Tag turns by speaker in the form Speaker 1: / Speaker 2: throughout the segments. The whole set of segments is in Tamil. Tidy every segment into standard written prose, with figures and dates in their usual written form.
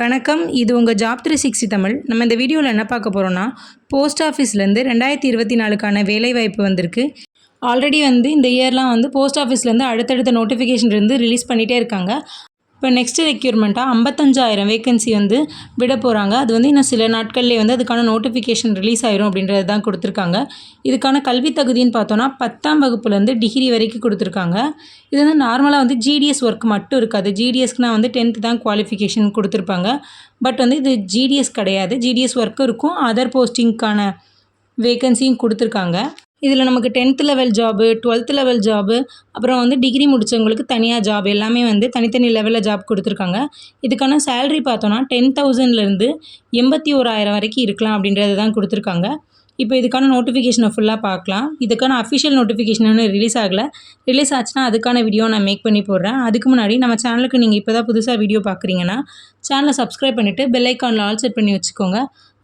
Speaker 1: வணக்கம். இது உங்கள் ஜாப் 360 தமிழ். நம்ம இந்த வீடியோவில் என்ன பார்க்க போகிறோம்னா, போஸ்ட் ஆஃபீஸ்லேருந்து 2024க்கான வேலைவாய்ப்பு வந்திருக்கு. ஆல்ரெடி இந்த இயர்லாம் போஸ்ட் ஆஃபீஸ்லேருந்து அடுத்தடுத்த நோட்டிஃபிகேஷன் ரிலீஸ் பண்ணிகிட்டே இருக்காங்க. இப்போ நெக்ஸ்ட் ரெக்யூர்மெண்ட்டாக 55,000 வேகன்சி விட போகிறாங்க. அது இன்னும் சில நாட்கள்லேயே அதுக்கான நோட்டிஃபிகேஷன் ரிலீஸ் ஆயிரும் அப்படின்றது தான் கொடுத்துருக்காங்க. இதுக்கான கல்வி தகுதின்னு பார்த்தோன்னா 10ஆம் வகுப்புலேருந்து டிகிரி வரைக்கும் கொடுத்துருக்காங்க. இது நார்மலாக ஜிடிஎஸ் ஒர்க் மட்டும் இருக்காது. ஜிடிஎஸ்க்குனா 10th தான் குவாலிஃபிகேஷன் கொடுத்துருப்பாங்க. பட் இது ஜிடிஎஸ் கிடையாது. ஜிடிஎஸ் ஒர்க்கும் இருக்கும். அதர் போஸ்டிங்க்கான வேகன்சியும் கொடுத்துருக்காங்க. இதில் நமக்கு 10th level job, 12th level job, அப்புறம் டிகிரி முடித்தவங்களுக்கு தனியாக ஜாப் எல்லாமே தனித்தனி லெவலில் ஜாப் கொடுத்துருக்காங்க. இதுக்கான சேலரி பார்த்தோன்னா 10,000லேருந்து 81,000 வரைக்கும் இருக்கலாம் அப்படின்றது தான் கொடுத்துருக்காங்க. இப்போ இதுக்கான நோட்டிஃபிகேஷனை ஃபுல்லாக பார்க்கலாம். இதுக்கான அஃபிஷியல் நோட்டிஃபிகேஷன் இன்னும் ரிலீஸ் ஆகலை. ரிலீஸ் ஆச்சுன்னா அதுக்கான வீடியோ நான் மேக் பண்ணி போடுறேன். அதுக்கு முன்னாடி நம்ம சேனலுக்கு நீங்கள் இப்போ தான் புதுசாக வீடியோ பார்க்குறீங்கன்னா சேனலை சப்ஸ்கிரைப் பண்ணிவிட்டு பெல் ஐக்கானில் ஆல் செட் பண்ணி வச்சுக்கோங்க.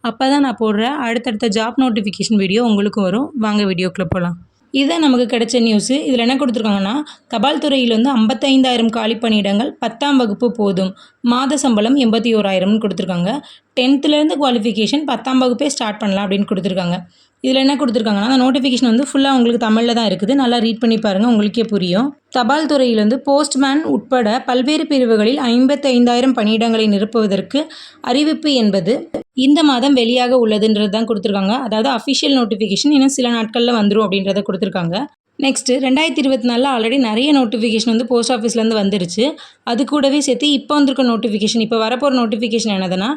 Speaker 1: அப்போ தான் நான் போடுற அடுத்தடுத்த ஜாப் நோட்டிஃபிகேஷன் வீடியோ உங்களுக்கு வரும். வாங்க வீடியோக்குள்ளே போகலாம். இதுதான் நமக்கு கிடைச்ச நியூஸு. இதில் என்ன கொடுத்துருக்காங்கன்னா, தபால் துறையில் 55,000 காலி பணியிடங்கள், 10ஆம் வகுப்பு போதும், மாத சம்பளம் 81,000ன்னு கொடுத்துருக்காங்க. 10th குவாலிஃபிகேஷன் 10ஆம் வகுப்பே ஸ்டார்ட் பண்ணலாம் அப்படின்னு கொடுத்துருக்காங்க. இதில் என்ன கொடுத்துருக்காங்கன்னா, அந்த நோட்டிஃபிகேஷன் ஃபுல்லாக உங்களுக்கு தமிழில் தான் இருக்குது. நல்லா ரீட் பண்ணி பாருங்கள், உங்களுக்கே புரியும். தபால் துறையில் போஸ்ட்மேன் உட்பட பல்வேறு பிரிவுகளில் 55,000 பணியிடங்களை நிரப்புவதற்கு அறிவிப்பு என்பது இந்த மாதம் வெளியாக உள்ளதுன்றது தான் கொடுத்துருக்காங்க. அதாவது அஃபிஷியல் நோட்டிஃபிகேஷன் இன்னும் சில நாட்களில் வந்துடும் அப்படின்றத கொடுத்துருக்காங்க. நெக்ஸ்ட்டு 2024 ஆல்ரெடி நிறைய நோட்டிஃபிகேஷன் போஸ்ட் ஆஃபீஸ்லேருந்து வந்துருச்சு. அது கூடவே சேர்த்து இப்போ வந்திருக்க நோட்டிஃபிகேஷன், இப்போ வரப்போகிற நோட்டிஃபிகேஷன் என்னதுன்னா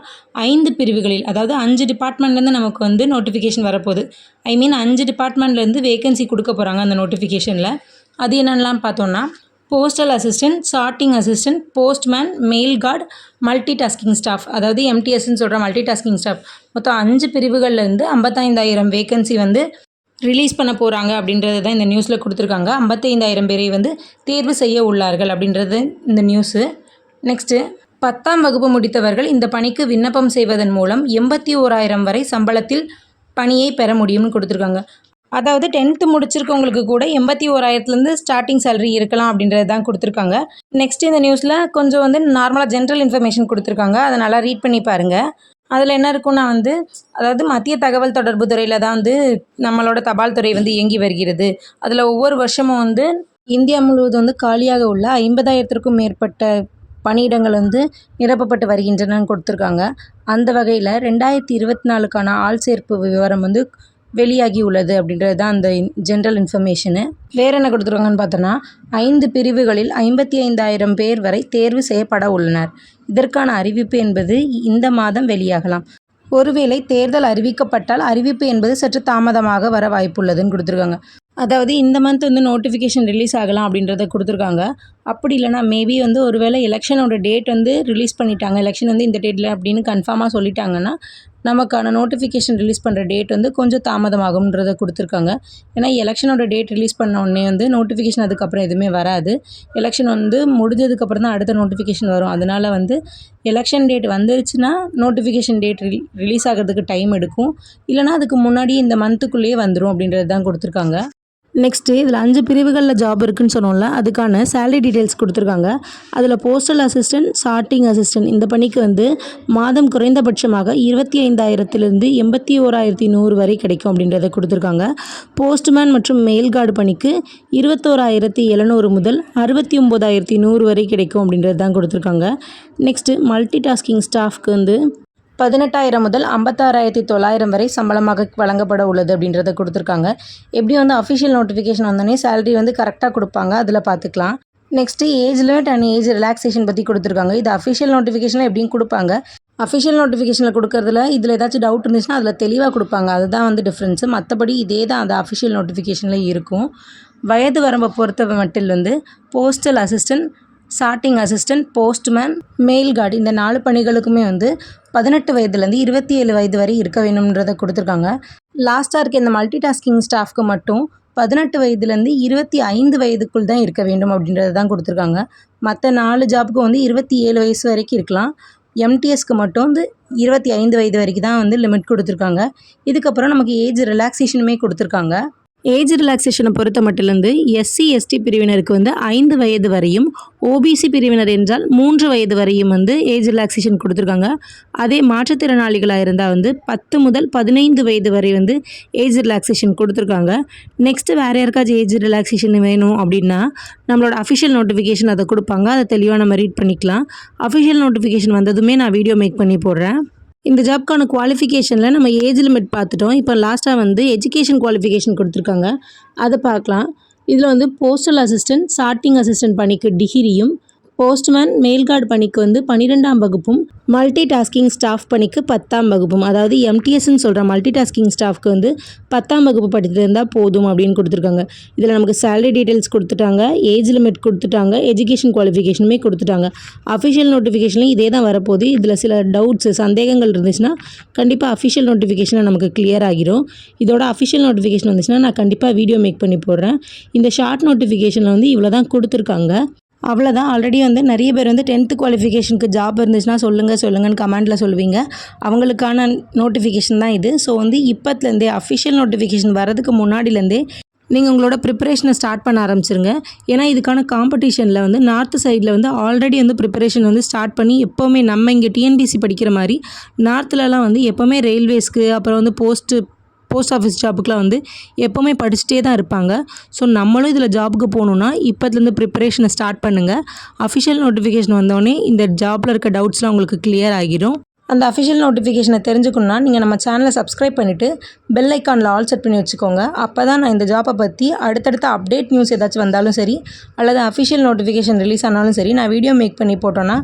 Speaker 1: 5 பிரிவுகளில், அதாவது 5 டிபார்ட்மெண்ட்லேருந்து நமக்கு நோட்டிஃபிகேஷன் வரப்போகுது. 5 டிபார்ட்மெண்ட்லேருந்து வேகன்சி கொடுக்க போகிறாங்க அந்த நோட்டிஃபிகேஷனில். அது என்னென்னலாம் பார்த்தோன்னா, postal assistant, sorting assistant, postman, mail guard, multi tasking staff, அதாவது எம்டிஎஸ்ன்னு சொல்கிற மல்டி டாஸ்கிங் ஸ்டாஃப், மொத்தம் 5 பிரிவுகள்லேருந்து 55,000 வேகன்சி ரிலீஸ் பண்ண போகிறாங்க அப்படின்றது தான் இந்த நியூஸில் கொடுத்துருக்காங்க. 55,000 பேரை தேர்வு செய்ய உள்ளார்கள் அப்படின்றது இந்த நியூஸு. நெக்ஸ்ட்டு 10ஆம் வகுப்பு முடித்தவர்கள் இந்த பணிக்கு விண்ணப்பம் செய்வதன் மூலம் 81,000 வரை சம்பளத்தில் பணியை பெற முடியும்னு கொடுத்துருக்காங்க. அதாவது 10th முடிச்சிருக்கவங்களுக்கு கூட 81,000லேருந்து ஸ்டார்டிங் சேலரி இருக்கலாம் அப்படின்றது தான் கொடுத்துருக்காங்க. நெக்ஸ்ட் இந்த நியூஸில் கொஞ்சம் நார்மலாக ஜென்ரல் இன்ஃபர்மேஷன் கொடுத்துருக்காங்க. அதை நல்லா ரீட் பண்ணி பாருங்கள். அதில் என்ன இருக்குன்னா அதாவது மத்திய தகவல் தொடர்பு துறையில் தான் நம்மளோட தபால் துறை இயங்கி வருகிறது. அதில் ஒவ்வொரு வருஷமும் இந்தியா முழுவதும் காலியாக உள்ள 50,000த்திற்கும் மேற்பட்ட பணியிடங்கள் நிரப்பப்பட்டு வருகின்றனன்னு கொடுத்துருக்காங்க. அந்த வகையில் 2024க்கான ஆள் சேர்ப்பு விவரம் வெளியாகி உள்ளது அப்படின்றது தான் அந்த ஜென்ரல் இன்ஃபர்மேஷனு. வேறு என்ன கொடுத்துருக்காங்கன்னு பார்த்தோன்னா, 5 பிரிவுகளில் 55,000 பேர் வரை தேர்வு செய்யப்பட உள்ளனர். இதற்கான அறிவிப்பு என்பது இந்த மாதம் வெளியாகலாம். ஒருவேளை தேர்தல் அறிவிக்கப்பட்டால் அறிவிப்பு என்பது சற்று தாமதமாக வர வாய்ப்புள்ளதுன்னு கொடுத்துருக்காங்க. அதாவது இந்த மந்த் நோட்டிஃபிகேஷன் ரிலீஸ் ஆகலாம் அப்படின்றத கொடுத்துருக்காங்க. அப்படி இல்லைனா மேபி ஒருவேளை எலெக்ஷனோட டேட் ரிலீஸ் பண்ணிட்டாங்க, எலெக்ஷன் இந்த டேட்டில் அப்படின்னு கன்ஃபார்மாக சொல்லிட்டாங்கன்னா நமக்கான நோட்டிஃபிகேஷன் ரிலீஸ் பண்ணுற டேட் கொஞ்சம் தாமதமாகும்ன்றதை கொடுத்துருக்காங்க. ஏன்னா எலெக்ஷனோட டேட் ரிலீஸ் பண்ண உடனே நோட்டிஃபிகேஷன் அதுக்கப்புறம் எதுவுமே வராது. எலெக்ஷன் முடிஞ்சதுக்கப்புறம் தான் அடுத்த நோட்டிஃபிகேஷன் வரும். அதனால் எலெக்ஷன் டேட் வந்துருச்சுன்னா நோட்டிஃபிகேஷன் டேட் ரிலீஸ் ஆகிறதுக்கு டைம் எடுக்கும். இல்லைனா அதுக்கு முன்னாடி இந்த மந்த்துக்குள்ளேயே வந்துடும் அப்படின்றது தான் கொடுத்துருக்காங்க. நெக்ஸ்ட்டு இதில் 5 பிரிவுகளில் ஜாப் இருக்குதுன்னு சொன்னோம்ல, அதுக்கான சேலரி டீட்டெயில்ஸ் கொடுத்துருக்காங்க. அதில் போஸ்டல் அசிஸ்டன்ட், சார்ட்டிங் அசிஸ்டன்ட் இந்த பணிக்கு மாதம் குறைந்தபட்சமாக 25,000லேருந்து 81,100 வரை கிடைக்கும் அப்படின்றத கொடுத்துருக்காங்க. போஸ்ட்மேன் மற்றும் மெயில் கார்டு பணிக்கு 21,700 முதல் 69,100 வரை கிடைக்கும் அப்படின்றது தான் கொடுத்துருக்காங்க. நெக்ஸ்ட்டு மல்டி டாஸ்கிங் ஸ்டாஃப்க்கு 18,000 முதல் 56,900 வரை சம்பளமாக வழங்கப்பட உள்ளது அப்படின்றத கொடுத்துருக்காங்க. எப்படி அஃபிஷியல் நோட்டிஃபிகேஷன் வந்தோடனே சேலரி கரெக்டாக கொடுப்பாங்க, அதில் பார்த்துக்கலாம். Next age limit and age relaxation பற்றி கொடுத்துருக்காங்க. இது அஃபிஷியல் நோட்டிஃபிகேஷனில் எப்படின்னு கொடுப்பாங்க. அஃபிஷியல் நோட்டிஃபிகேஷனில் கொடுக்கறதுல இதில் ஏதாச்சும் டவுட் இருந்துச்சுன்னா அதில் தெளிவாக கொடுப்பாங்க. அதுதான் டிஃப்ரென்ஸு. மற்றபடி இதே தான் அந்த அஃபிஷியல் நோட்டிஃபிகேஷனில் இருக்கும். வயது வரம்பை பொறுத்த மட்டில் postal assistant, sorting assistant, postman, mail guard இந்த 4 பணிகளுக்குமே 18 வயதுலேருந்து 27 வயது வரை இருக்க வேணும்ன்றதை கொடுத்துருக்காங்க. லாஸ்ட்டாக இருக்க இந்த மல்டி டாஸ்கிங் ஸ்டாஃப்க்கு மட்டும் 18 வயதுலேருந்து 25 வயதுக்குள் தான் இருக்க வேண்டும் அப்படின்றது தான் கொடுத்துருக்காங்க. மற்ற 4 ஜாப்புக்கு 27 வயசு வரைக்கும் இருக்கலாம். எம்டிஎஸ்க்கு மட்டும் 25 வயது வரைக்கும் தான் லிமிட் கொடுத்துருக்காங்க. இதுக்கப்புறம் நமக்கு ஏஜ் ரிலாக்ஸேஷனுமே கொடுத்துருக்காங்க. ஏஜ் ரிலாக்ஸேஷனை பொறுத்த மட்டிலிருந்து எஸ்சி எஸ்டி பிரிவினருக்கு வந்து 5 வயது வரையும், ஓபிசி பிரிவினர் என்றால் 3 வயது வரையும் வந்து ஏஜ் ரிலாக்ஸேஷன் கொடுத்துருக்காங்க. அதே மாற்றுத்திறனாளிகளாக இருந்தால் வந்து 10 முதல் 15 வயது வரை வந்து ஏஜ் ரிலாக்ஸேஷன் கொடுத்துருக்காங்க. நெக்ஸ்ட்டு வேறு யாருக்காச்சும் ஏஜ் ரிலாக்ஸேஷன் வேணும் அப்படின்னா நம்மளோட அஃபிஷியல் நோட்டிஃபிகேஷன் அதை கொடுப்பாங்க. அதை தெளிவாக நம்ம ரீட் பண்ணிக்கலாம். அஃபிஷியல் நோட்டிஃபிகேஷன் வந்ததுமே நான் வீடியோ மேக் பண்ணி போடுறேன். இந்த ஜாப்க்கான குவாலிஃபிகேஷனில் நம்ம ஏஜ் லிமிட் பார்த்துட்டோம். இப்போ லாஸ்ட்டாக வந்து எஜுகேஷன் குவாலிஃபிகேஷன் கொடுத்துருக்காங்க. அதை பார்க்கலாம். இதில் வந்து போஸ்டல் அசிஸ்டன்ட், சார்ட்டிங் அசிஸ்டன்ட் பணிக்கு டிகிரியும், போஸ்ட்மேன், மெயில் பணிக்கு வந்து 12ஆம் வகுப்பும், மல்டி டாஸ்கிங் ஸ்டாஃப் பணிக்கு 10ஆம் வகுப்பும், அதாவது எம்டிஎஸ்ன்னு சொல்கிற மல்டி டாஸ்கிங் ஸ்டாஃப்க்கு வந்து 10ஆம் வகுப்பு படித்திருந்தால் போதும் அப்படின்னு கொடுத்துருக்காங்க. இதில் நமக்கு சேலரி டீட்டெயில்ஸ் கொடுத்துட்டாங்க, ஏஜ் லிமிட் கொடுத்துட்டாங்க, எஜுகேஷன் குவாலிஃபிகேஷனுமே கொடுத்துட்டாங்க. அஃபிஷியல் நோட்டிஃபிகேஷன்லையும் இதே தான் வரப்போகுது. இதில் சில டவுட்ஸு, சந்தேகங்கள் இருந்துச்சுன்னா கண்டிப்பாக அஃபிஷியல் நோட்டிஃபிகேஷனில் நமக்கு கிளியர் ஆகிரும். இதோட அஃபிஷியல் நோட்டிஃபிகேஷன் வந்துச்சுன்னா நான் கண்டிப்பாக வீடியோ மேக் பண்ணி போடுறேன். இந்த ஷார்ட் நோட்டிஃபிகேஷனில் வந்து இவ்வளோ தான் கொடுத்துருக்காங்க. அவ்வளோதான். ஆல்ரெடி வந்து நிறைய பேர் வந்து 10th குவாலிஃபிகேஷனுக்கு ஜாப் இருந்துச்சுன்னா சொல்லுங்கன்னு கமெண்ட்டில் சொல்லுவீங்க. அவங்களுக்கான நோட்டிஃபிகேஷன் தான் இது. ஸோ வந்து இப்போத்துலேருந்தே அஃபிஷியல் நோட்டிஃபிகேஷன் வரதுக்கு முன்னாடிலேருந்தே நீங்கள் உங்களோட ப்ரிப்பரேஷனை ஸ்டார்ட் பண்ண ஆரம்பிச்சிருங்க. ஏன்னா இதுக்கான காம்படிஷனில் வந்து நார்த்து சைடில் வந்து ஆல்ரெடி வந்து ப்ரிப்பரேஷன் வந்து ஸ்டார்ட் பண்ணி எப்போவுமே நம்ம இங்கே டிஎன்பிசி படிக்கிற மாதிரி நார்த்துலலாம் வந்து எப்போவுமே ரயில்வேஸ்க்கு அப்புறம் வந்து போஸ்ட் ஆஃபீஸ் ஜாபுக்குலாம் வந்து எப்போவுமே படிச்சுட்டே தான் இருப்பாங்க. ஸோ நம்மளும் இதில் ஜாபுக்கு போகணுன்னா இப்போத்துலேருந்து ப்ரிப்பரேஷனை ஸ்டார்ட் பண்ணுங்கள். அஃபிஷியல் நோட்டிஃபிகேஷன் வந்தோடனே இந்த ஜாபில் இருக்க டவுட்ஸ்லாம் உங்களுக்கு கிளியர் ஆகிரும். அந்த அஃபிஷியல் நோட்டிஃபிகேஷனை தெரிஞ்சுக்கணுன்னா நீங்கள் நம்ம சேனலை சப்ஸ்கிரைப் பண்ணிவிட்டு பெல் ஐக்கானில் ஆல் செட் பண்ணி வச்சுக்கோங்க. அப்போ தான் நான் இந்த ஜாப்பை பற்றி அடுத்தடுத்த அப்டேட் நியூஸ் ஏதாச்சும் வந்தாலும் சரி, அல்லது அஃபிஷியல் நோட்டிஃபிகேஷன் ரிலீஸ் ஆனாலும் சரி, நான் வீடியோ மேக் பண்ணி போட்டோன்னா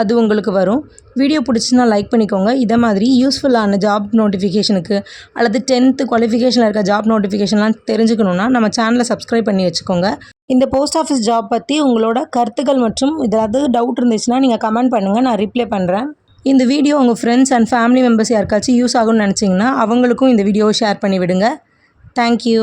Speaker 1: அது உங்களுக்கு வரும். வீடியோ பிடிச்சின்னா லைக் பண்ணிக்கோங்க. இதை மாதிரி யூஸ்ஃபுல்லான ஜாப் நோட்டிஃபிகேஷனுக்கு அல்லது 10th குவாலிஃபிகேஷனில் இருக்க ஜாப் நோட்டிஃபிகேஷன்லாம் தெரிஞ்சுக்கணுன்னா நம்ம சேனலை சப்ஸ்கிரைப் பண்ணி வச்சுக்கோங்க. இந்த போஸ்ட் ஆஃபீஸ் ஜாப் பற்றி உங்களோட கருத்துக்கள் மற்றும் ஏதாவது டவுட் இருந்துச்சுன்னா நீங்கள் கமெண்ட் பண்ணுங்கள், நான் ரிப்ளை பண்ணுறேன். இந்த வீடியோ உங்கள் ஃப்ரெண்ட்ஸ் அண்ட் ஃபேமிலி மெம்பர்ஸ் யாருக்காச்சும் யூஸ் ஆகும்னு நினச்சிங்கன்னா அவங்களுக்கும் இந்த வீடியோவை ஷேர் பண்ணி விடுங்க. தேங்க்யூ.